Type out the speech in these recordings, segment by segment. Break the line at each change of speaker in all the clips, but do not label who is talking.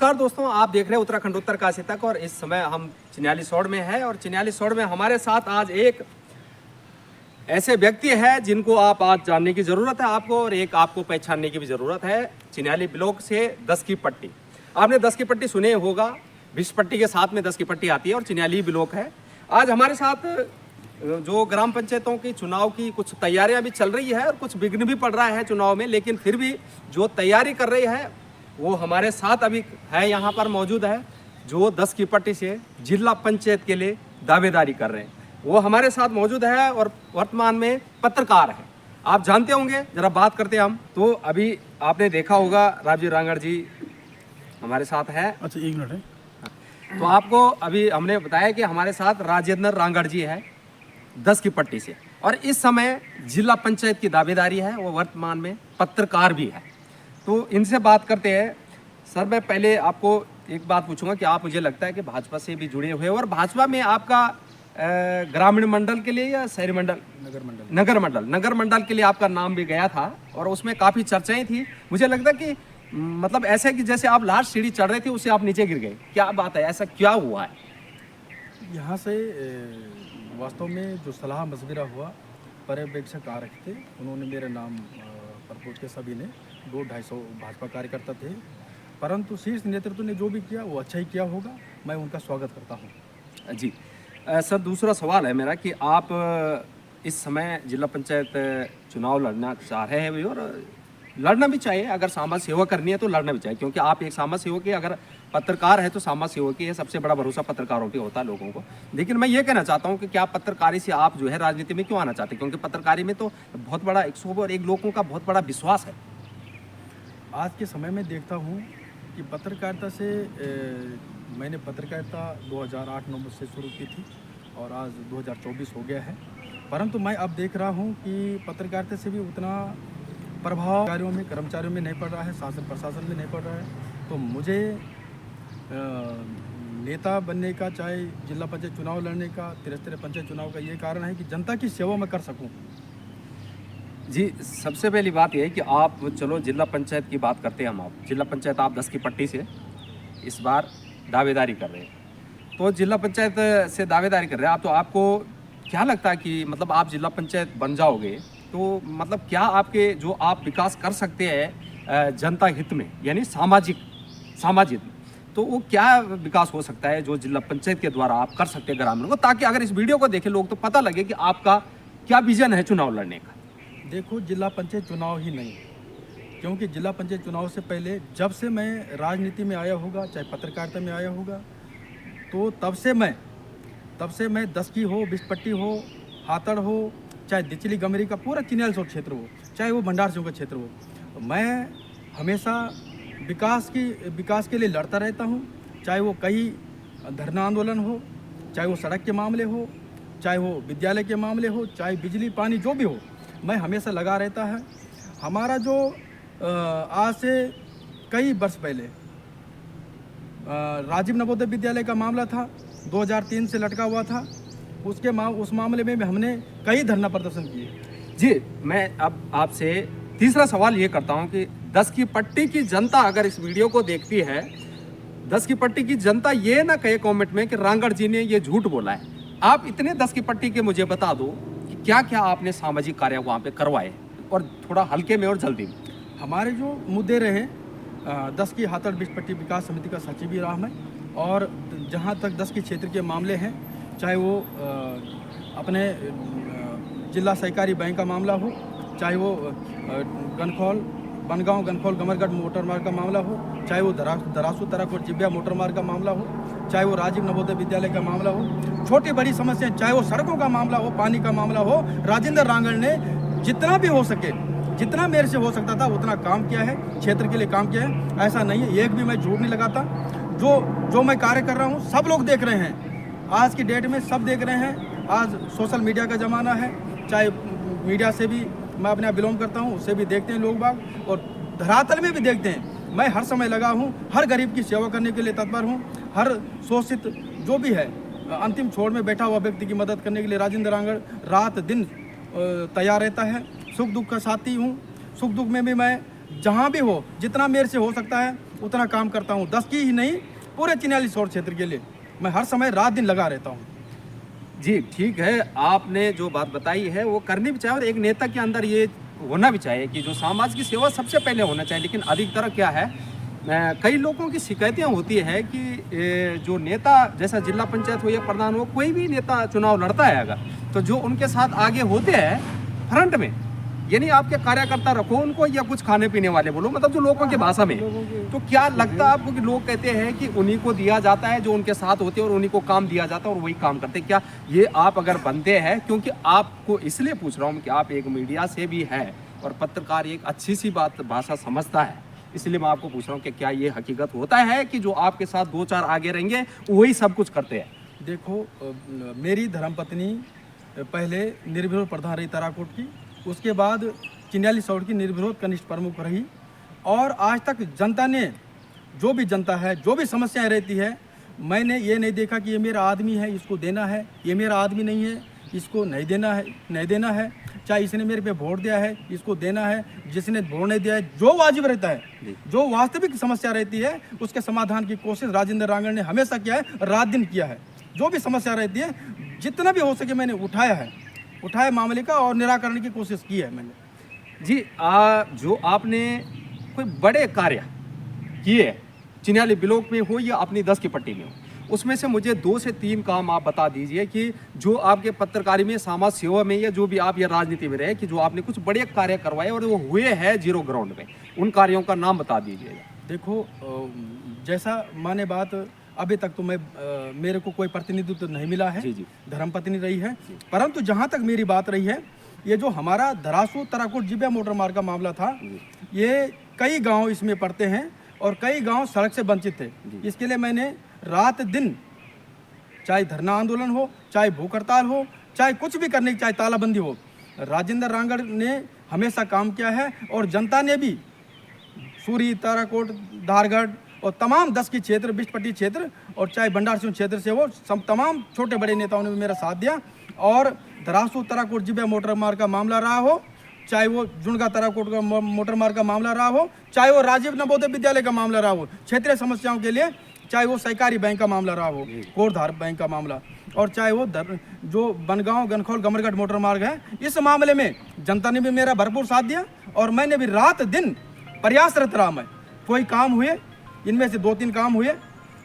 नमस्कार दोस्तों, आप देख रहे हैं उत्तराखंड उत्तर काशी तक और इस समय हम चिन्याली सौड़ में हैं और चिन्याली सौड़ में हमारे साथ आज एक ऐसे व्यक्ति है जिनको आप आज जानने की ज़रूरत है आपको और एक आपको पहचानने की भी ज़रूरत है। चिन्याली ब्लॉक से 10 की पट्टी, आपने 10 की पट्टी सुने होगा, 20 पट्टी के साथ में 10 की पट्टी आती है और चिन्याली ब्लॉक है। आज हमारे साथ जो ग्राम पंचायतों की चुनाव की कुछ तैयारियां भी चल रही है और कुछ विघ्न भी पड़ रहा है चुनाव में, लेकिन फिर भी जो तैयारी कर रही है वो हमारे साथ अभी है, यहाँ पर मौजूद है, जो 10 की पट्टी से जिला पंचायत के लिए दावेदारी कर रहे हैं। वो हमारे साथ मौजूद है और वर्तमान में पत्रकार है। आप जानते होंगे, जरा बात करते हैं हम। तो अभी आपने देखा होगा राजीव रांगड़ जी हमारे साथ है।
अच्छा, एक मिनट है।
तो आपको अभी हमने बताया कि हमारे साथ राजेंद्र रांगड़ जी है 10 की पट्टी से और इस समय जिला पंचायत की दावेदारी है, वो वर्तमान में पत्रकार भी है। तो इनसे बात करते हैं। सर, मैं पहले आपको एक बात पूछूंगा कि आप, मुझे लगता है कि भाजपा से भी जुड़े हुए और भाजपा में आपका ग्रामीण मंडल के लिए या शहरी मंडल, नगर मंडल के लिए आपका नाम भी गया था और उसमें काफ़ी चर्चाएं थी। मुझे लगता है कि मतलब ऐसे कि जैसे आप लास्ट सीढ़ी चढ़ रहे थे उससे आप नीचे गिर गए, क्या बात है, ऐसा क्या हुआ है?
यहाँ से वास्तव में जो सलाह मशविरा हुआ, पर्यवेक्षक आ रखे थे, उन्होंने मेरा नाम प्रपोज के, सभी ने 200-250 भाजपा कार्यकर्ता थे, परंतु शीर्ष नेतृत्व ने जो भी किया वो अच्छा ही किया होगा, मैं उनका स्वागत करता हूँ।
जी सर, दूसरा सवाल है मेरा कि आप इस समय जिला पंचायत चुनाव लड़ना चाह रहे हैं भी और लड़ना भी चाहिए, अगर समाज सेवा करनी है तो लड़ना भी चाहिए, क्योंकि आप एक समाज सेवक है। अगर पत्रकार है तो समाज सेवक ही है, सबसे बड़ा भरोसा पत्रकारों पे होता है लोगों को। लेकिन मैं ये कहना चाहता हूँ कि क्या पत्रकारी से आप जो है राजनीति में क्यों आना चाहते हैं, क्योंकि पत्रकारी में तो बहुत बड़ा 101 लोगों का बहुत बड़ा विश्वास है।
आज के समय में देखता हूँ कि पत्रकारिता से मैंने पत्रकारिता 2008-9 से शुरू की थी और आज 2024 हो गया है, परंतु मैं अब देख रहा हूँ कि पत्रकारिता से भी उतना प्रभाव कार्यों में, कर्मचारियों में नहीं पड़ रहा है, शासन प्रशासन में नहीं पड़ रहा है। तो मुझे नेता बनने का, चाहे जिला पंचायत चुनाव लड़ने का, त्रिस्तरीय पंचायत चुनाव का, ये कारण है कि जनता की सेवा मैं कर सकूं।
जी, सबसे पहली बात यह है कि आप, चलो जिला पंचायत की बात करते हैं हम, आप जिला पंचायत आप 10 की पट्टी से इस बार दावेदारी कर रहे हैं, तो जिला पंचायत से दावेदारी कर रहे हैं आप, तो आपको क्या लगता है कि मतलब आप जिला पंचायत बन जाओगे तो मतलब क्या आपके जो आप विकास कर सकते हैं जनता हित में, यानी सामाजिक, तो वो क्या विकास हो सकता है जो जिला पंचायत के द्वारा आप कर सकते हैं ग्रामीणों को, ताकि अगर इस वीडियो को देखें लोग तो पता लगे कि आपका क्या विजन है चुनाव लड़ने का?
देखो, जिला पंचायत चुनाव ही नहीं, क्योंकि जिला पंचायत चुनाव से पहले जब से मैं राजनीति में आया होगा, चाहे पत्रकारिता में आया होगा, तो तब से मैं 10 की हो, 20 पट्टी हो, हाथड़ हो, चाहे दिचली गमरी का पूरा चिन्याली सौड़ क्षेत्र हो, चाहे वो भंडार सिंह का क्षेत्र हो, मैं हमेशा विकास के लिए लड़ता रहता हूँ। चाहे वो कई धरना आंदोलन हो, चाहे वो सड़क के मामले हो, चाहे वो विद्यालय के मामले हो, चाहे बिजली पानी जो भी हो, मैं हमेशा लगा रहता है। हमारा जो आज से कई वर्ष पहले राजीव नवोदय विद्यालय का मामला था, 2003 से लटका हुआ था, उस मामले में हमने कई धरना प्रदर्शन किए।
जी, मैं अब आपसे तीसरा सवाल ये करता हूँ कि 10 की पट्टी की जनता अगर इस वीडियो को देखती है, 10 की पट्टी की जनता ये ना कहे कमेंट में कि रांगड़ जी ने ये झूठ बोला है। आप इतने 10 की पट्टी के मुझे बता दो कि क्या क्या आपने सामाजिक कार्य वहाँ पे करवाए, और थोड़ा हल्के में और जल्दी में।
हमारे जो मुद्दे रहे, 10 की हाथड़ 20 पट्टी विकास समिति का सचिव भी रहा मैं, और जहाँ तक 10 की क्षेत्र के मामले हैं, चाहे वो अपने जिला सहकारी बैंक का मामला हो, चाहे वो बनगांव गनखौल गमरगढ़ मोटर मार्ग का मामला हो, चाहे वो दरासू तरक और जिब्या मोटर मार्ग का मामला हो, चाहे वो राजीव नवोदय विद्यालय का मामला हो, छोटी बड़ी समस्याएं, चाहे वो सड़कों का मामला हो, पानी का मामला हो, राजेंद्र रांगड़ ने जितना भी हो सके, जितना मेरे से हो सकता था उतना काम किया है, क्षेत्र के लिए काम किया है। ऐसा नहीं है, एक भी मैं झूठ नहीं लगाता। जो मैं कार्य कर रहा हूँ सब लोग देख रहे हैं, आज की डेट में सब देख रहे हैं। आज सोशल मीडिया का ज़माना है, चाहे मीडिया से भी मैं अपने आप बिलोंग करता हूँ, उससे भी देखते हैं लोग बाग, और धरातल में भी देखते हैं। मैं हर समय लगा हूँ, हर गरीब की सेवा करने के लिए तत्पर हूँ। हर शोषित जो भी है, अंतिम छोर में बैठा हुआ व्यक्ति की मदद करने के लिए राजेंद्र रांगड़ रात दिन तैयार रहता है। सुख दुख का साथी हूँ, सुख दुख में भी मैं जहाँ भी हो, जितना मेरे से हो सकता है उतना काम करता हूँ। 10 की ही नहीं, पूरे चिन्याली सौर क्षेत्र के लिए मैं हर समय रात दिन लगा रहता हूँ।
जी ठीक है, आपने जो बात बताई है वो करनी भी चाहिए और एक नेता के अंदर ये होना भी चाहिए कि जो समाज की सेवा सबसे पहले होना चाहिए। लेकिन अधिकतर क्या है, कई लोगों की शिकायतें होती है कि जो नेता जैसा जिला पंचायत हो या प्रधान हो, कोई भी नेता चुनाव लड़ता है अगर, तो जो उनके साथ आगे होते हैं फ्रंट में, यानी आपके कार्यकर्ता रखो उनको या कुछ खाने पीने वाले बोलो, मतलब जो लोगों की भाषा में, तो क्या लगता है आपको कि लोग कहते हैं कि उन्हीं को दिया जाता है जो उनके साथ होते हैं और उन्हीं को काम दिया जाता है और वही काम करते हैं? क्या ये आप अगर बनते हैं, क्योंकि आपको इसलिए पूछ रहा हूँ कि आप एक मीडिया से भी है और पत्रकार एक अच्छी सी बात भाषा समझता है, इसलिए मैं आपको पूछ रहा हूँ कि क्या ये हकीकत होता है कि जो आपके साथ 2-4 आगे रहेंगे वही सब कुछ करते हैं?
देखो, मेरी धर्मपत्नी पहले निर्विरोध प्रधान रही ताराकोट की, उसके बाद चिन्याली सौड़ की निर्विरोध कनिष्ठ प्रमुख रही, और आज तक जनता ने, जो भी जनता है, जो भी समस्याएं रहती है, मैंने ये नहीं देखा कि ये मेरा आदमी है इसको देना है, ये मेरा आदमी नहीं है इसको नहीं देना है, चाहे इसने मेरे पे वोट दिया है इसको देना है, जिसने वोट नहीं दिया है, जो वाजिब रहता है, जो वास्तविक समस्या रहती है उसके समाधान की कोशिश राजेंद्र रांगड़ ने हमेशा किया है, रात दिन किया है। जो भी समस्या रहती है, जितना भी हो सके मैंने उठाया मामले का और निराकरण की कोशिश की है मैंने।
जी जो आपने कोई बड़े कार्य किए, चिन्याली ब्लॉक में हो या अपनी 10 की पट्टी में हो, उसमें से मुझे 2 से 3 काम आप बता दीजिए कि जो आपके पत्रकारी में, समाज सेवा में, या जो भी आप या राजनीति में रहे, कि जो आपने कुछ बड़े कार्य करवाए और वो हुए हैं जीरो ग्राउंड में, उन कार्यों का नाम बता दीजिएगा।
देखो, जैसा माने बात, अभी तक तो मेरे को कोई प्रतिनिधित्व तो नहीं मिला है,
जी।
धर्मपत्नी रही है, परंतु जहाँ तक मेरी बात रही है, ये जो हमारा धरासू तराकोट जिब्या मोटर मार्ग का मामला था, ये कई गांव इसमें पड़ते हैं और कई गांव सड़क से वंचित थे। इसके लिए मैंने रात दिन, चाहे धरना आंदोलन हो, चाहे भूख हड़ताल हो, चाहे कुछ भी करने की, चाहे तालाबंदी हो, राजेंद्र रांगड़ ने हमेशा काम किया है। और जनता ने भी सूरी, ताराकोट, धारगढ़ और तमाम 10 की क्षेत्र, बिस्पट्टी क्षेत्र और चाहे भंडार सिंह क्षेत्र से हो, सब तमाम छोटे बड़े नेताओं ने भी मेरा साथ दिया। और धरासू तराकोट जिब्या मोटर मार्ग का मामला रहा हो, चाहे वो जुणगा तराकोट का मोटर मार्ग का मामला रहा हो, चाहे वो राजीव नवोदय विद्यालय का मामला रहा हो, क्षेत्रीय समस्याओं के लिए, चाहे वो सहकारी बैंक का मामला रहा हो, कोरधार बैंक का मामला, और चाहे वो जो बनगांव गनखौल गमरगढ़ मोटर मार्ग है, इस मामले में जनता ने भी मेरा भरपूर साथ दिया और मैंने भी रात दिन प्रयासरत रहा। मैं कोई काम हुए, इनमें से 2-3 काम हुए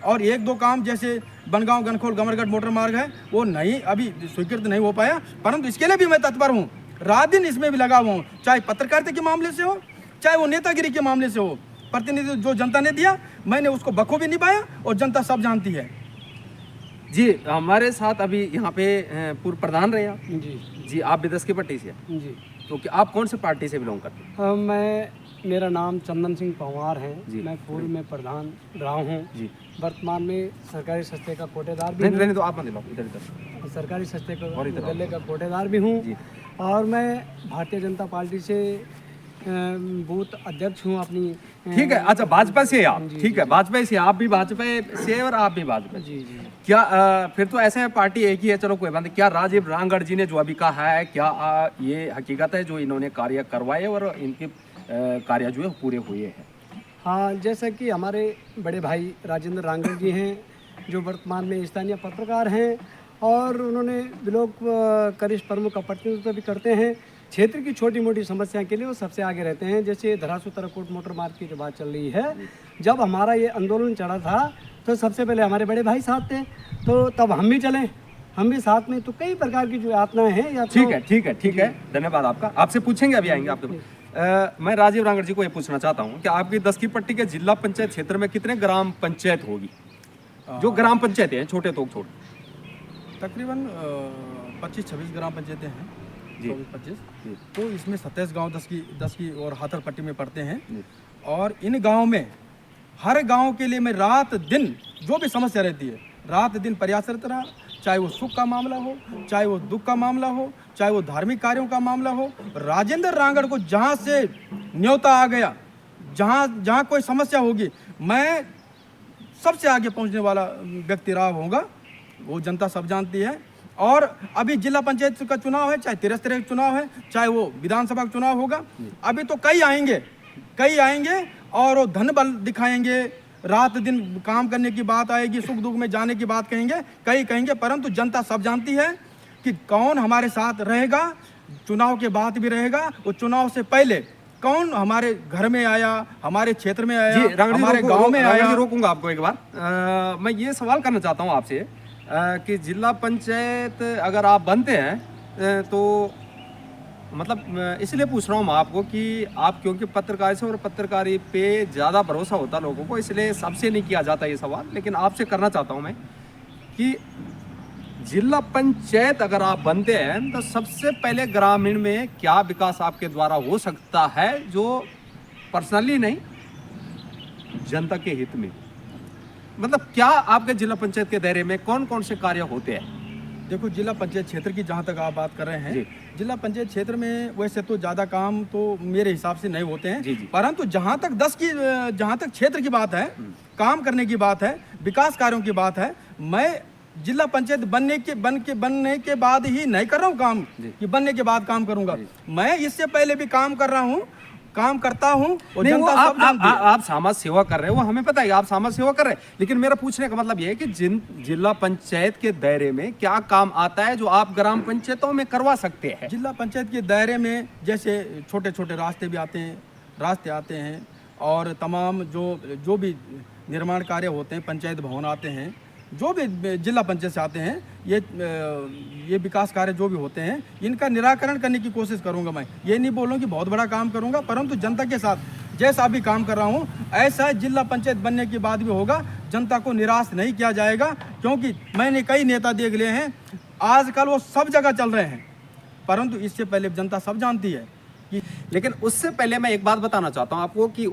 और 1-2 काम जैसे बनगांव गनखौल गमरगढ़ मोटर मार्ग है, वो नहीं अभी स्वीकृत नहीं हो पाया, परंतु इसके लिए भी मैं तत्पर हूँ, रात दिन इसमें भी लगा हुआ हूँ, चाहे पत्रकारिता के मामले से हो, चाहे वो नेतागिरी के मामले से हो। प्रतिनिधित्व जो जनता ने दिया, मैंने उसको बखूबी निभाया और जनता सब जानती है।
जी, हमारे साथ अभी यहाँ पे पूर्व प्रधान रहे आप। जी, आप भी 10 की पट्टी से हैं।
जी,
तो क्या आप कौन से पार्टी से बिलोंग करते हैं?
मेरा नाम चंदन सिंह पंवार है।
जी।
मैं पूर्व में प्रधान रहा हूँ।
जी।
वर्तमान में सरकारी सस्ते का कोटेदार भी
नहीं
हूँ।
तो आप मतलब इधर
सरकारी सस्ते का
और इधर आओ।
विद्यालय का कोटेदार भी हूँ।
जी।
और मैं भारतीय जनता पार्टी से बूथ अध्यक्ष हूँ अपनी।
ठीक है, अच्छा भाजपा से आप।
जी,
ठीक है, भाजपा से आप भी भाजपा से और आप भी भाजपा।
जी जी।
क्या फिर तो ऐसे है, पार्टी एक ही है, चलो कोई बात नहीं। क्या राजीव रांगड़ जी ने जो अभी कहा है, क्या ये हकीकत है जो इन्होंने कार्य करवाए और इनके कार्य जो है पूरे हुए हैं?
हाँ, जैसा कि हमारे बड़े भाई राजेंद्र रांगड़ जी हैं, जो वर्तमान में स्थानीय पत्रकार हैं और उन्होंने ब्लॉक कनिष्ठ प्रमुख का प्रतिनिधित्व भी करते हैं। क्षेत्र की छोटी मोटी समस्या के लिए वो सबसे आगे रहते हैं। जैसे धरासू तराकोट मोटर मार्ग की जो बात चल रही है, जब हमारा ये आंदोलन चला था तो सबसे पहले हमारे बड़े भाई साथ थे, तो तब हम भी चले, हम भी साथ में। तो कई प्रकार की जो यातनाएं हैं या
ठीक है, धन्यवाद आपका। आपसे पूछेंगे, अभी आएंगे आपके मैं राजीव रांगड़ जी को ये पूछना चाहता हूँ कि आपकी 10 की पट्टी के जिला पंचायत क्षेत्र में कितने ग्राम पंचायत होगी? जो ग्राम पंचायतें हैं, छोटे तो छोटे,
तकरीबन 25-26 ग्राम पंचायतें हैं।
जी।
24-25। तो इसमें 27 गांव 10 की और हाथर पट्टी में पड़ते हैं। और इन गांव में हर गांव के लिए मैं रात दिन जो भी समस्या रहती है, रात दिन प्रयासरत रहा, चाहे वो सुख का मामला हो, चाहे वो दुख का मामला हो, चाहे वो धार्मिक कार्यों का मामला हो। राजेंद्र रांगड़ को जहाँ से न्योता आ गया, जहाँ कोई समस्या होगी, मैं सबसे आगे पहुँचने वाला व्यक्ति रहा होगा, वो जनता सब जानती है। और अभी जिला पंचायत का चुनाव है, चाहे 13 का चुनाव है, चाहे वो विधानसभा का चुनाव होगा, अभी तो कई आएंगे और वो धन बल दिखाएंगे, रात दिन काम करने की बात आएगी, सुख दुख में जाने की बात कहेंगे, कई कहेंगे, परंतु जनता सब जानती है कि कौन हमारे साथ रहेगा, चुनाव के बाद भी रहेगा, और चुनाव से पहले कौन हमारे घर में आया, हमारे क्षेत्र में आया, हमारे गांव में आया।
रोकूंगा आपको एक बार। मैं ये सवाल करना चाहता हूँ आपसे कि जिला पंचायत अगर आप बनते हैं तो मतलब इसलिए पूछ रहा हूँ मैं आपको कि आप क्योंकि पत्रकारी से और पत्रकारी पे ज़्यादा भरोसा होता लोगों को, इसलिए सबसे नहीं किया जाता ये सवाल, लेकिन आपसे करना चाहता हूँ मैं कि जिला पंचायत अगर आप बनते हैं तो सबसे पहले ग्रामीण में क्या विकास आपके द्वारा हो सकता है जो पर्सनली नहीं, जनता के हित में, मतलब क्या आपके जिला पंचायत के दायरे में कौन कौन से कार्य होते हैं?
देखो, जिला पंचायत क्षेत्र की जहाँ तक आप बात कर रहे हैं, जिला पंचायत क्षेत्र में वैसे तो ज़्यादा काम तो मेरे हिसाब से नहीं होते हैं, परंतु जहाँ तक क्षेत्र की बात है, काम करने की बात है, विकास कार्यों की बात है, मैं जिला पंचायत बनने के बाद ही नहीं कर रहा हूँ काम कि बनने के बाद काम करूंगा। मैं इससे पहले भी काम कर रहा हूँ, काम करता हूँ, और जनता सब जानती है।
आप समाज सेवा कर रहे हो, वो हमें पता है आप समाज सेवा कर रहे हैं, लेकिन मेरा पूछने का मतलब ये है कि जिला पंचायत के दायरे में क्या काम आता है जो आप ग्राम पंचायतों में करवा सकते हैं?
जिला पंचायत के दायरे में जैसे छोटे छोटे रास्ते भी आते हैं, और तमाम जो भी निर्माण कार्य होते हैं, पंचायत भवन आते हैं, जो भी जिला पंचायत से आते हैं, ये विकास कार्य जो भी होते हैं, इनका निराकरण करने की कोशिश करूंगा। मैं ये नहीं बोलूँ कि बहुत बड़ा काम करूंगा, परंतु जनता के साथ जैसा भी काम कर रहा हूं ऐसा जिला पंचायत बनने के बाद भी होगा। जनता को निराश नहीं किया जाएगा, क्योंकि मैंने कई नेता देख लिए हैं, आजकल वो सब जगह चल रहे हैं, परंतु इससे पहले जनता सब जानती है कि।
लेकिन उससे पहले मैं एक बात बताना चाहता हूँ आपको कि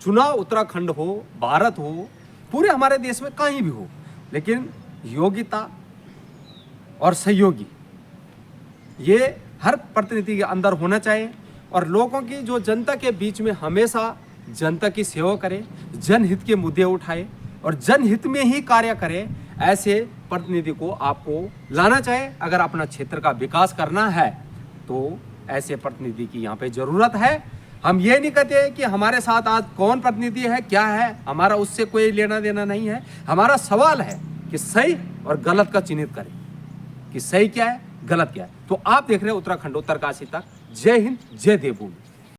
चुनाव उत्तराखंड हो, भारत हो, पूरे हमारे देश में कहीं भी हो, लेकिन योग्यता और सहयोगी ये हर प्रतिनिधि के अंदर होना चाहिए, और लोगों की जो जनता के बीच में हमेशा जनता की सेवा करे, जनहित के मुद्दे उठाए और जनहित में ही कार्य करे, ऐसे प्रतिनिधि को आपको लाना चाहिए। अगर अपना क्षेत्र का विकास करना है तो ऐसे प्रतिनिधि की यहाँ पे जरूरत है। हम ये नहीं कहते कि हमारे साथ आज कौन प्रतिनिधि है, क्या है, हमारा उससे कोई लेना देना नहीं है। हमारा सवाल है कि सही और गलत का चिन्हित करें कि सही क्या है, गलत क्या है। तो आप देख रहे हैं उत्तराखंड उत्तरकाशी तक। जय हिंद, जय देवभूमि।